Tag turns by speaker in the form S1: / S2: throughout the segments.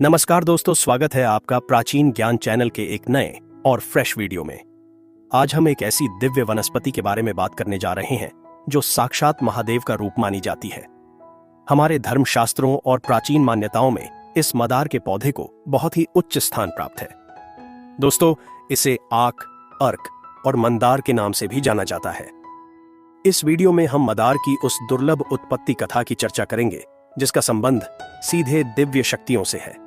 S1: नमस्कार दोस्तों, स्वागत है आपका प्राचीन ज्ञान चैनल के एक नए और फ्रेश वीडियो में। आज हम एक ऐसी दिव्य वनस्पति के बारे में बात करने जा रहे हैं जो साक्षात महादेव का रूप मानी जाती है। हमारे धर्मशास्त्रों और प्राचीन मान्यताओं में इस मदार के पौधे को बहुत ही उच्च स्थान प्राप्त है। दोस्तों, इसे आक, अर्क और मंदार के नाम से भी जाना जाता है। इस वीडियो में हम मदार की उस दुर्लभ उत्पत्ति कथा की चर्चा करेंगे जिसका संबंध सीधे दिव्य शक्तियों से है।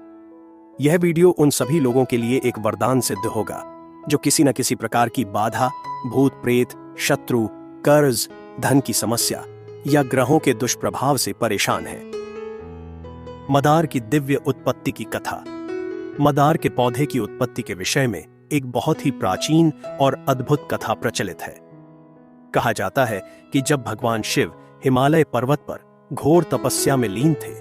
S1: यह वीडियो उन सभी लोगों के लिए एक वरदान सिद्ध होगा जो किसी न किसी प्रकार की बाधा, भूत प्रेत, शत्रु, कर्ज, धन की समस्या या ग्रहों के दुष्प्रभाव से परेशान है। मदार की दिव्य उत्पत्ति की कथा। मदार के पौधे की उत्पत्ति के विषय में एक बहुत ही प्राचीन और अद्भुत कथा प्रचलित है। कहा जाता है कि जब भगवान शिव हिमालय पर्वत पर घोर तपस्या में लीन थे,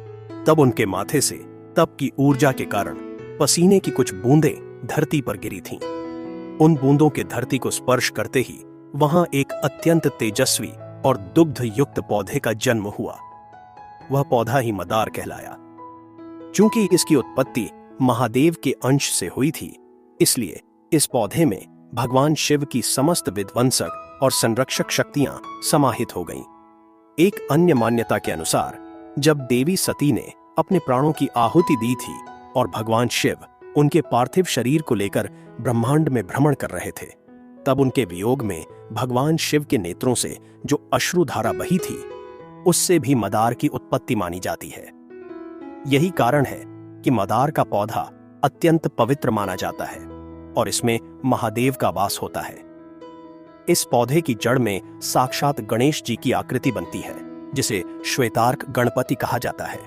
S1: तब उनके माथे से तप की ऊर्जा के कारण पसीने की कुछ बूंदें धरती पर गिरी थीं। उन बूंदों के धरती को स्पर्श करते ही वहां एक अत्यंत तेजस्वी और दुग्ध युक्त पौधे का जन्म हुआ। वह पौधा ही मदार कहलाया। चूंकि इसकी उत्पत्ति महादेव के अंश से हुई थी, इसलिए इस पौधे में भगवान शिव की समस्त विध्वंसक और संरक्षक शक्तियां समाहित हो गईं। एक अन्य मान्यता के अनुसार जब देवी सती ने अपने प्राणों की आहुति दी थी और भगवान शिव उनके पार्थिव शरीर को लेकर ब्रह्मांड में भ्रमण कर रहे थे, तब उनके वियोग में भगवान शिव के नेत्रों से जो अश्रुधारा बही थी, उससे भी मदार की उत्पत्ति मानी जाती है। यही कारण है कि मदार का पौधा अत्यंत पवित्र माना जाता है और इसमें महादेव का वास होता है। इस पौधे की जड़ में साक्षात गणेश जी की आकृति बनती है, जिसे श्वेतार्क गणपति कहा जाता है।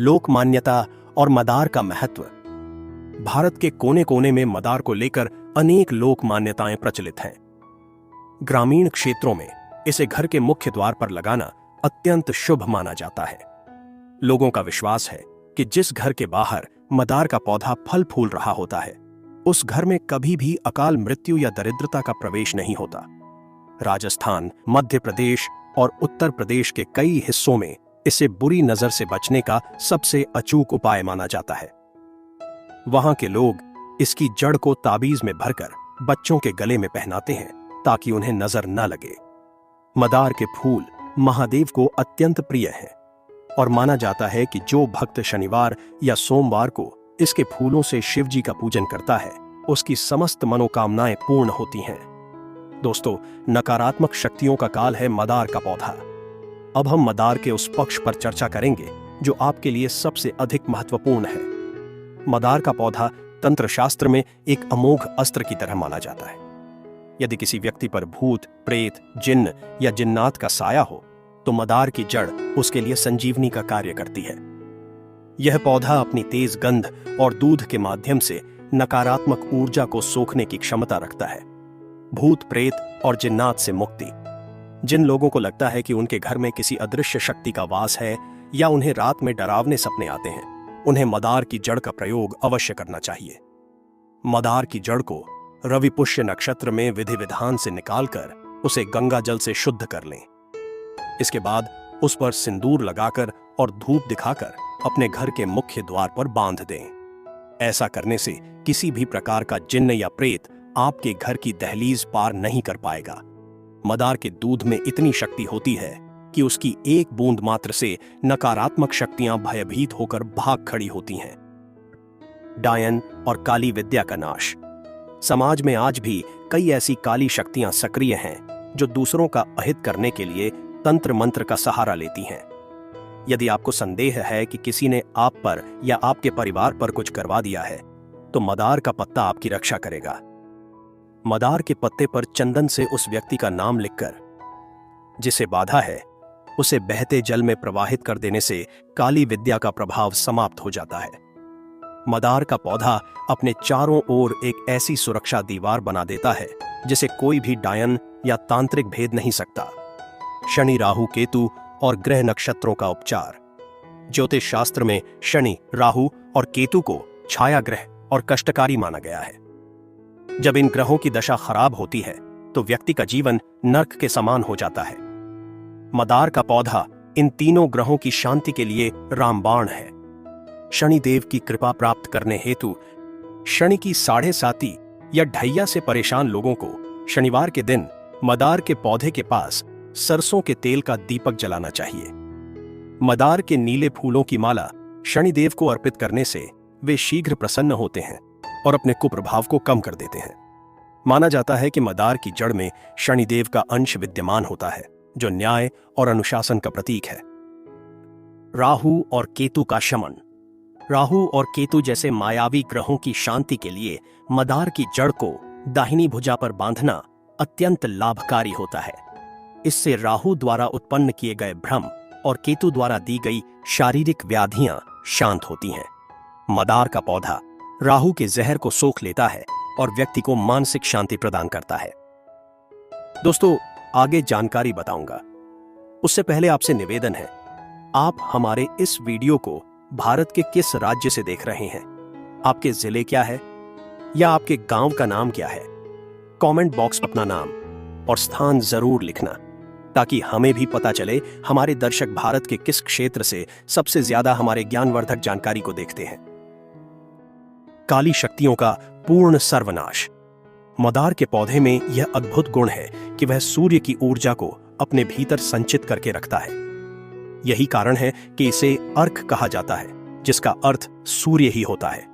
S1: लोक मान्यता और मदार का महत्व। भारत के कोने कोने में मदार को लेकर अनेक लोक मान्यताएं प्रचलित हैं। ग्रामीण क्षेत्रों में इसे घर के मुख्य द्वार पर लगाना अत्यंत शुभ माना जाता है। लोगों का विश्वास है कि जिस घर के बाहर मदार का पौधा फल फूल रहा होता है, उस घर में कभी भी अकाल मृत्यु या दरिद्रता का प्रवेश नहीं होता। राजस्थान, मध्य प्रदेश और उत्तर प्रदेश के कई हिस्सों में इसे बुरी नजर से बचने का सबसे अचूक उपाय माना जाता है। वहां के लोग इसकी जड़ को ताबीज में भरकर बच्चों के गले में पहनाते हैं ताकि उन्हें नजर न लगे। मदार के फूल महादेव को अत्यंत प्रिय हैं और माना जाता है कि जो भक्त शनिवार या सोमवार को इसके फूलों से शिव जी का पूजन करता है, उसकी समस्त मनोकामनाएं पूर्ण होती हैं। दोस्तों, नकारात्मक शक्तियों का काल है मदार का पौधा। अब हम मदार के उस पक्ष पर चर्चा करेंगे जो आपके लिए सबसे अधिक महत्वपूर्ण है। मदार का पौधा तंत्र शास्त्र में एक अमोघ अस्त्र की तरह माना जाता है। यदि किसी व्यक्ति पर भूत, प्रेत, जिन्न या जिन्नात का साया हो, तो मदार की जड़ उसके लिए संजीवनी का कार्य करती है। यह पौधा अपनी तेज गंध और दूध के माध्यम से नकारात्मक ऊर्जा को सोखने की क्षमता रखता है। भूत, प्रेत और जिन्नात से मुक्ति। जिन लोगों को लगता है कि उनके घर में किसी अदृश्य शक्ति का वास है या उन्हें रात में डरावने सपने आते हैं, उन्हें मदार की जड़ का प्रयोग अवश्य करना चाहिए। मदार की जड़ को रवि पुष्य नक्षत्र में विधि विधान से निकालकर उसे गंगा जल से शुद्ध कर लें। इसके बाद उस पर सिंदूर लगाकर और धूप दिखाकर अपने घर के मुख्य द्वार पर बांध दें। ऐसा करने से किसी भी प्रकार का जिन्न या प्रेत आपके घर की दहलीज पार नहीं कर पाएगा। मदार के दूध में इतनी शक्ति होती है कि उसकी एक बूंद मात्र से नकारात्मक शक्तियां भयभीत होकर भाग खड़ी होती हैं। डायन और काली विद्या का नाश। समाज में आज भी कई ऐसी काली शक्तियां सक्रिय हैं जो दूसरों का अहित करने के लिए तंत्र मंत्र का सहारा लेती हैं। यदि आपको संदेह है कि किसी ने आप पर या आपके परिवार पर कुछ करवा दिया है, तो मदार का पत्ता आपकी रक्षा करेगा। मदार के पत्ते पर चंदन से उस व्यक्ति का नाम लिखकर जिसे बाधा है, उसे बहते जल में प्रवाहित कर देने से काली विद्या का प्रभाव समाप्त हो जाता है। मदार का पौधा अपने चारों ओर एक ऐसी सुरक्षा दीवार बना देता है जिसे कोई भी डायन या तांत्रिक भेद नहीं सकता। शनि, राहु, केतु और ग्रह नक्षत्रों का उपचार। ज्योतिष शास्त्र में शनि, राहु और केतु को छाया ग्रह और कष्टकारी माना गया है। जब इन ग्रहों की दशा खराब होती है तो व्यक्ति का जीवन नर्क के समान हो जाता है। मदार का पौधा इन तीनों ग्रहों की शांति के लिए रामबाण है। शनिदेव की कृपा प्राप्त करने हेतु शनि की 7.5 या ढैया से परेशान लोगों को शनिवार के दिन मदार के पौधे के पास सरसों के तेल का दीपक जलाना चाहिए। मदार के नीले फूलों की माला शनिदेव को अर्पित करने से वे शीघ्र प्रसन्न होते हैं और अपने कुप्रभाव को कम कर देते हैं। माना जाता है कि मदार की जड़ में शनिदेव का अंश विद्यमान होता है, जो न्याय और अनुशासन का प्रतीक है। राहु और केतु का शमन। राहु और केतु जैसे मायावी ग्रहों की शांति के लिए मदार की जड़ को दाहिनी भुजा पर बांधना अत्यंत लाभकारी होता है। इससे राहु द्वारा उत्पन्न किए गए भ्रम और केतु द्वारा दी गई शारीरिक व्याधियां शांत होती हैं। मदार का पौधा राहु के जहर को सोख लेता है और व्यक्ति को मानसिक शांति प्रदान करता है। दोस्तों, आगे जानकारी बताऊंगा, उससे पहले आपसे निवेदन है, आप हमारे इस वीडियो को भारत के किस राज्य से देख रहे हैं, आपके जिले क्या है या आपके गांव का नाम क्या है? कमेंट बॉक्स में अपना नाम और स्थान जरूर लिखना, ताकि हमें भी पता चले हमारे दर्शक भारत के किस क्षेत्र से सबसे ज्यादा हमारे ज्ञानवर्धक जानकारी को देखते हैं। काली शक्तियों का पूर्ण सर्वनाश। मदार के पौधे में यह अद्भुत गुण है कि वह सूर्य की ऊर्जा को अपने भीतर संचित करके रखता है। यही कारण है कि इसे अर्क कहा जाता है, जिसका अर्थ सूर्य ही होता है।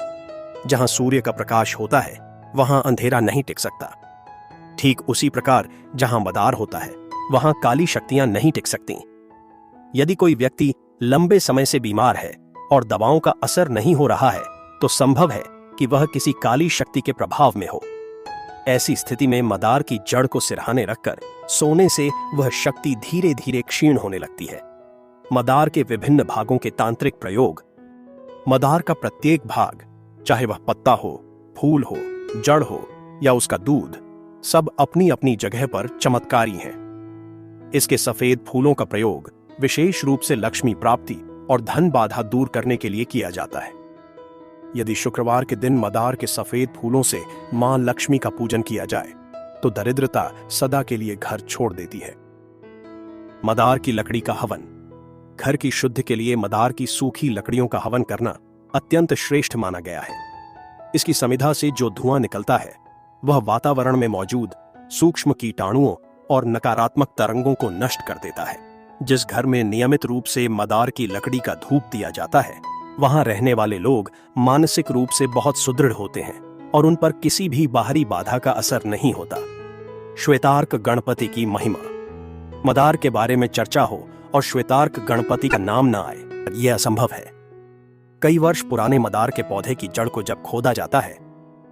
S1: जहां सूर्य का प्रकाश होता है, वहां अंधेरा नहीं टिक सकता। ठीक उसी प्रकार जहां मदार होता है, वहां काली शक्तियां नहीं टिक सकती। यदि कोई व्यक्ति लंबे समय से बीमार है और दवाओं का असर नहीं हो रहा है, तो संभव है कि वह किसी काली शक्ति के प्रभाव में हो। ऐसी स्थिति में मदार की जड़ को सिरहाने रखकर सोने से वह शक्ति धीरे धीरे क्षीण होने लगती है। मदार के विभिन्न भागों के तांत्रिक प्रयोग। मदार का प्रत्येक भाग, चाहे वह पत्ता हो, फूल हो, जड़ हो या उसका दूध, सब अपनी अपनी जगह पर चमत्कारी हैं। इसके सफेद फूलों का प्रयोग विशेष रूप से लक्ष्मी प्राप्ति और धन बाधा दूर करने के लिए किया जाता है। यदि शुक्रवार के दिन मदार के सफेद फूलों से मां लक्ष्मी का पूजन किया जाए, तो दरिद्रता सदा के लिए घर छोड़ देती है। मदार की लकड़ी का हवन। घर की शुद्धि के लिए मदार की सूखी लकड़ियों का हवन करना अत्यंत श्रेष्ठ माना गया है। इसकी समिधा से जो धुआं निकलता है, वह वातावरण में मौजूद सूक्ष्म कीटाणुओं और नकारात्मक तरंगों को नष्ट कर देता है। जिस घर में नियमित रूप से मदार की लकड़ी का धूप दिया जाता है, वहां रहने वाले लोग मानसिक रूप से बहुत सुदृढ़ होते हैं और उन पर किसी भी बाहरी बाधा का असर नहीं होता। श्वेतार्क गणपति की महिमा। मदार के बारे में चर्चा हो और श्वेतार्क गणपति का नाम ना आए, यह असंभव है। कई वर्ष पुराने मदार के पौधे की जड़ को जब खोदा जाता है,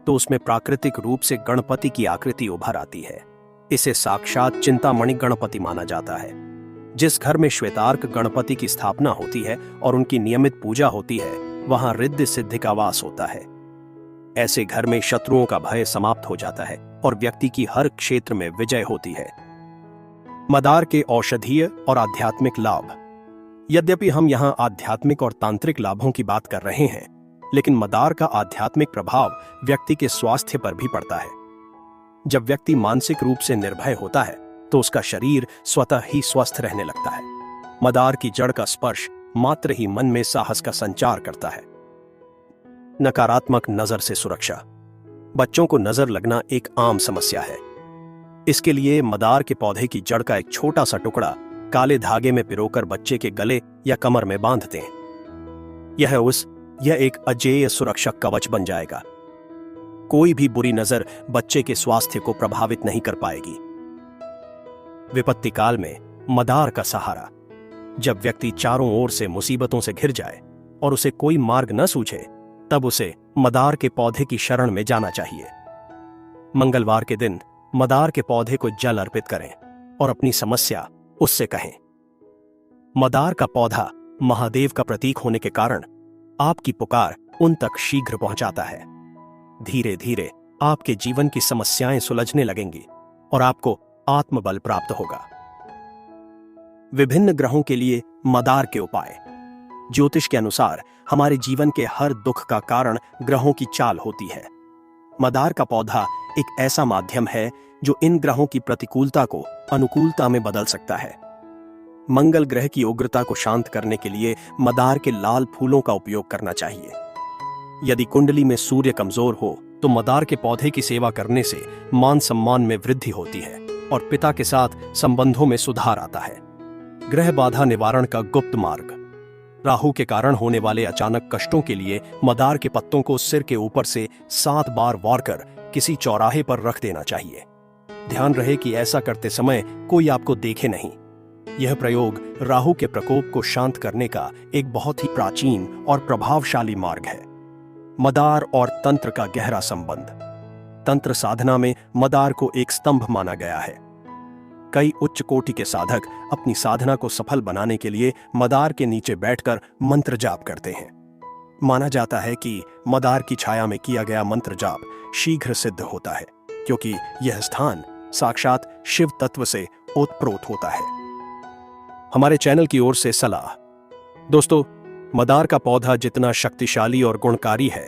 S1: तो उसमें प्राकृतिक रूप से गणपति की आकृति उभर आती है। इसे साक्षात चिंतामणि गणपति माना जाता है। जिस घर में श्वेतार्क गणपति की स्थापना होती है और उनकी नियमित पूजा होती है, वहां रिद्धि सिद्धि का वास होता है। ऐसे घर में शत्रुओं का भय समाप्त हो जाता है और व्यक्ति की हर क्षेत्र में विजय होती है। मदार के औषधीय और आध्यात्मिक लाभ। यद्यपि हम यहां आध्यात्मिक और तांत्रिक लाभों की बात कर रहे हैं, लेकिन मदार का आध्यात्मिक प्रभाव व्यक्ति के स्वास्थ्य पर भी पड़ता है। जब व्यक्ति मानसिक रूप से निर्भय होता है, तो उसका शरीर स्वतः ही स्वस्थ रहने लगता है। मदार की जड़ का स्पर्श मात्र ही मन में साहस का संचार करता है। नकारात्मक नजर से सुरक्षा। बच्चों को नजर लगना एक आम समस्या है। इसके लिए मदार के पौधे की जड़ का एक छोटा सा टुकड़ा काले धागे में पिरोकर बच्चे के गले या कमर में बांध दें। यह एक अजेय सुरक्षा कवच बन जाएगा। कोई भी बुरी नजर बच्चे के स्वास्थ्य को प्रभावित नहीं कर पाएगी। विपत्ति काल में मदार का सहारा। जब व्यक्ति चारों ओर से मुसीबतों से घिर जाए और उसे कोई मार्ग न सूझे, तब उसे मदार के पौधे की शरण में जाना चाहिए। मंगलवार के दिन मदार के पौधे को जल अर्पित करें और अपनी समस्या उससे कहें। मदार का पौधा महादेव का प्रतीक होने के कारण आपकी पुकार उन तक शीघ्र पहुंचाता है। धीरे धीरे आपके जीवन की समस्याएं सुलझने लगेंगी और आपको आत्मबल प्राप्त होगा। विभिन्न ग्रहों के लिए मदार के उपाय। ज्योतिष के अनुसार हमारे जीवन के हर दुख का कारण ग्रहों की चाल होती है। मदार का पौधा एक ऐसा माध्यम है जो इन ग्रहों की प्रतिकूलता को अनुकूलता में बदल सकता है। मंगल ग्रह की उग्रता को शांत करने के लिए मदार के लाल फूलों का उपयोग करना चाहिए। यदि कुंडली में सूर्य कमजोर हो तो मदार के पौधे की सेवा करने से मान सम्मान में वृद्धि होती है और पिता के साथ संबंधों में सुधार आता है। ग्रह बाधा निवारण का गुप्त मार्ग। राहु के कारण होने वाले अचानक कष्टों के लिए मदार के पत्तों को सिर के ऊपर से 7 बार वार कर किसी चौराहे पर रख देना चाहिए। ध्यान रहे कि ऐसा करते समय कोई आपको देखे नहीं। यह प्रयोग राहु के प्रकोप को शांत करने का एक बहुत ही प्राचीन और प्रभावशाली मार्ग है। मदार और तंत्र का गहरा संबंध। तंत्र साधना में मदार को एक स्तंभ माना गया है। कई उच्च कोटि के साधक अपनी साधना को सफल बनाने के लिए मदार के नीचे बैठकर मंत्र जाप करते हैं। माना जाता है कि मदार की छाया में किया गया मंत्र जाप शीघ्र सिद्ध होता है, क्योंकि यह स्थान साक्षात शिव तत्व से ओतप्रोत होता है। हमारे चैनल की ओर से सलाह। दोस्तों, मदार का पौधा जितना शक्तिशाली और गुणकारी है,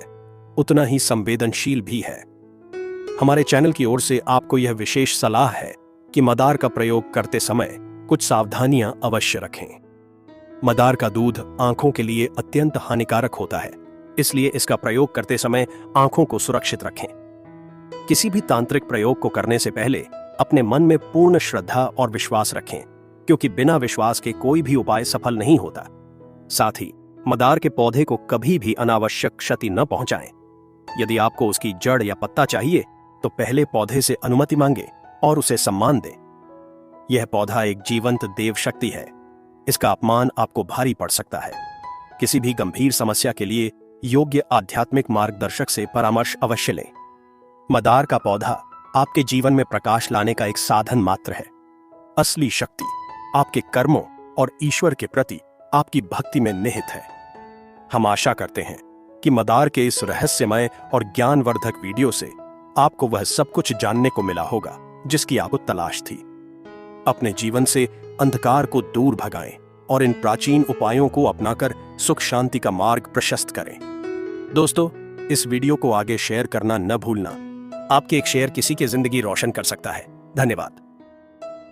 S1: उतना ही संवेदनशील भी है। हमारे चैनल की ओर से आपको यह विशेष सलाह है कि मदार का प्रयोग करते समय कुछ सावधानियां अवश्य रखें। मदार का दूध आंखों के लिए अत्यंत हानिकारक होता है, इसलिए इसका प्रयोग करते समय आंखों को सुरक्षित रखें। किसी भी तांत्रिक प्रयोग को करने से पहले अपने मन में पूर्ण श्रद्धा और विश्वास रखें, क्योंकि बिना विश्वास के कोई भी उपाय सफल नहीं होता। साथ ही मदार के पौधे को कभी भी अनावश्यक क्षति न पहुंचाएं। यदि आपको उसकी जड़ या पत्ता चाहिए तो पहले पौधे से अनुमति मांगे और उसे सम्मान दें। यह पौधा एक जीवंत देव शक्ति है। इसका अपमान आपको भारी पड़ सकता है। किसी भी गंभीर समस्या के लिए योग्य आध्यात्मिक मार्गदर्शक से परामर्श अवश्य लें। मदार का पौधा आपके जीवन में प्रकाश लाने का एक साधन मात्र है। असली शक्ति आपके कर्मों और ईश्वर के प्रति आपकी भक्ति में निहित है। हम आशा करते हैं कि मदार के इस रहस्यमय और ज्ञानवर्धक वीडियो से आपको वह सब कुछ जानने को मिला होगा जिसकी आपको तलाश थी। अपने जीवन से अंधकार को दूर भगाएं और इन प्राचीन उपायों को अपनाकर सुख शांति का मार्ग प्रशस्त करें। दोस्तों, इस वीडियो को आगे शेयर करना न भूलना। आपके एक शेयर किसी की जिंदगी रोशन कर सकता है। धन्यवाद।